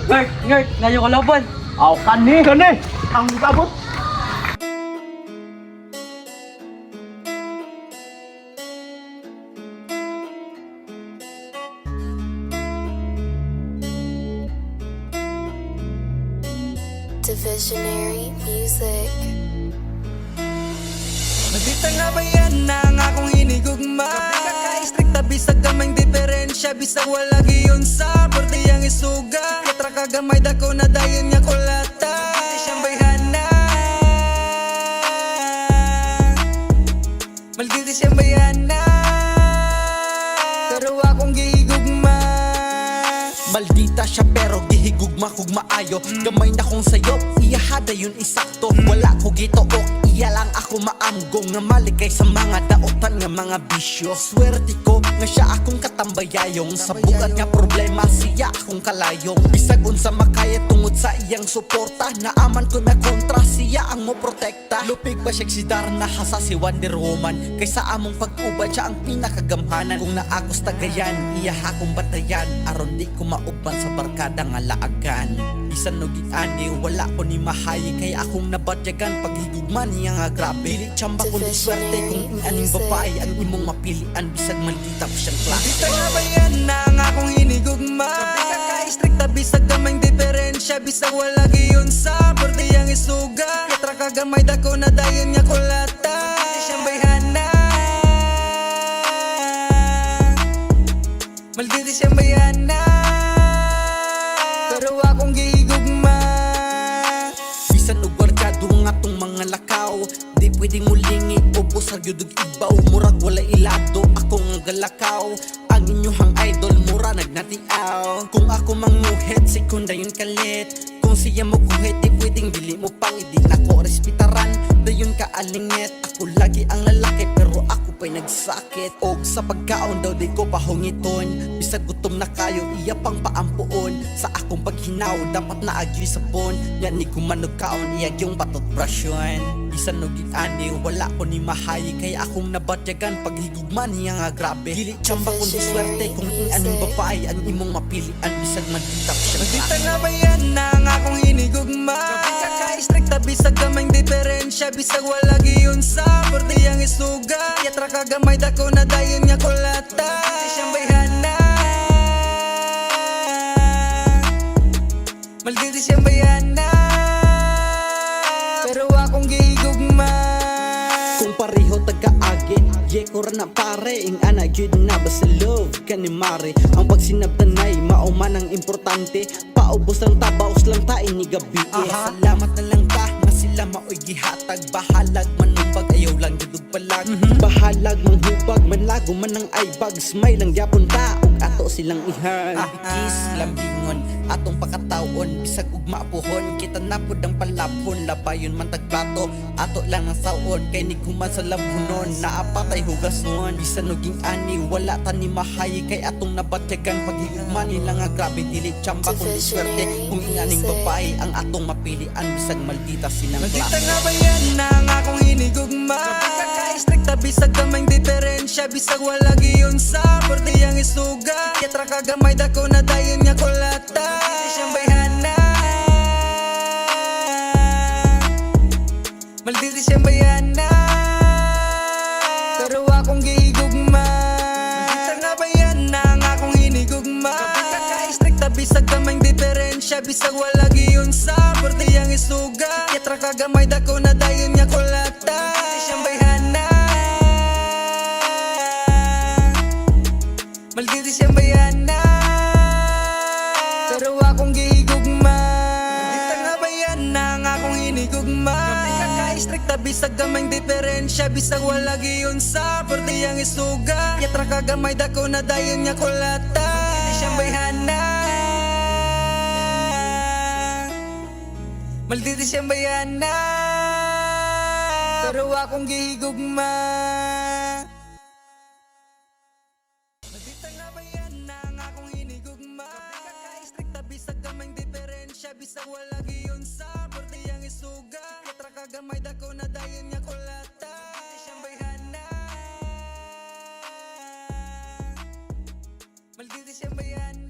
Ngert, ngayon kalaban. Aw, kani! Kani! Ang kabot! Divisionary Music. Nagdita nga ba yan na ang akong hinigugma? Ka-istrikta bisag gamay diferensya, bisag wala giyon sa partiyang isuga. Katra kagamay dako na dayon nga kulata, di siyang bayhana. Malditi siyang bayhana, pero akong gihigugma. Maldita siya pero gihigugma kog maayo. Gamay na kong sayop, iyahada yun isakto. Wala ko gitook, iya lang ako maamgong. Nga maligay sa mga daotan nga mga bisyo. Swerte ko nga siya akong katambayayong. Sa bugat nga problema siya akong kalayong. Bisag unsa makaya tungod sa iyang suporta. Naaman ko na kontra siya ang mo protekta. Lupig ba siya si Darna hasa si Wonder Woman. Kaysa among pag-ubad siya ang pinakagamhanan. Kung naakos tagayan, iya akong batayan. Aron di ko mauban sa barkada nga laagan. Bisan no giani, wala ko ni mahayi. Kaya akong nabatyagan paghigugman niya nga grabe. Dili tsamba kundi swerte kung aning babae ang imong mapilian. Bisag maldita pa siyang klase. Maldita nga ba yan na ang akong hinigugma? Ka-istrikta bisag gamay diferensya, bisag wala giyon sa partiyang isuga. Katra kagamay dako na dayon nga kulata, di siyang bayhana. Maldita siyang bayhana, pero akong gihigugma. Bisan og barkado nga tong mga lakaw, di pwedeng mulingi o busag yudog ibaw. Murag wala ilado, ako nga galakaw. Ang inyohang idol, mura nagnatiaw. Kung ako manguhit, sekunda yun kalit. Kung siya mo kuhit, di pwedeng dili mo pang di na ko respetaran. Dayon ka alingit, ako lagi ang lalaki pero ako pa'y nagsakit. Og sa pagkaon daw di ko pahungiton. Bisag gutom na kayo, iya pang paampuon. Sa akong paghinaw, dapat na agyoy sabon. Yan ni kumanog kaon, iya yung batot brasyon. Bisan no giani, wala ko ni mahayi. Kaya akong nabatyagan paghigugman niya nga grabe. Dili tsamba kundi swerte kung anong babae ang imong mapilian. Bisag mandita ko siya. Nagdita nga ba yan na ang akong hinigugma? Ka-istrikta bisag gamay diferensya, bisag wala giyon sa partiyang isuga. Katra kagamay dako na dayon nga kulata, di siyang bayhana. Malditi siyang bayhana, pero akong gihigugma. Kung pareho taga-agi, ye ko ra na pare. Ing ana gyud na ba sa love ka ni Mare. Ang pagsinabtanay, mauman ang importante. Paubos lang tabaos lang tayo ni gabi. Salamat na lang ka na sila maoy gihatag. Bahalag manumbag, ayaw lang dudog palag. Bahalag manghubag, manlago man ang aybag. Smile lang gyapon ta, ug ato silang ihag. Kiss lambingon, atong pakataon. Bisag ugma puhon, kita napod ang palabhon. Labayon man tagplato, ato lang ang saon. Kay ni kuman sa labhonon, naapatay hugason. Bisan nuging ani, wala ta ni mahayi. Kay atong nabatyagan paghigugman nila nga grabe. Dili tsamba kundi swerte kung inganing babae ang atong mapilian. Bisag maldita silang klase. Maldita nga ba yan na ang akong hinigugma? Ka-istrikta bisag gamay diferensya, bisag wala giyon sa partiyang isuga. Katra kagamay dako na dayon nga kulata, di siyang bayhana. Malditi siyang bayhana, pero akong gihigugma. Maldita nga ba yan na ang akong hinigugma? Ka-istrikta bisag gamay diferensya, bisag wala giyon sa partiyang isuga. Katra kagamay dako na dayon nga kulata, di siyang bayhana. Malditi siyang bayhana, pero akong gihigugma. Maldita nga ba yan na ang akong hinigugma? Ka-istrikta bisag gamay diferensya, bisag wala giyon sa partiyang isuga. Katra kagamay dako na dayon nga kulata, di siyang bayhana. Malditi siyang bayhana, pero akong gihigugma. Maldita nga ba yan na ang akong hinigugma? Ka-istrikta bisag gamay diferensya, bisag wala giyon sa partiyang isuga. Katra kagamay dako na dayon nga kulata, di siyang bayhana. Malditi siyang bayhana.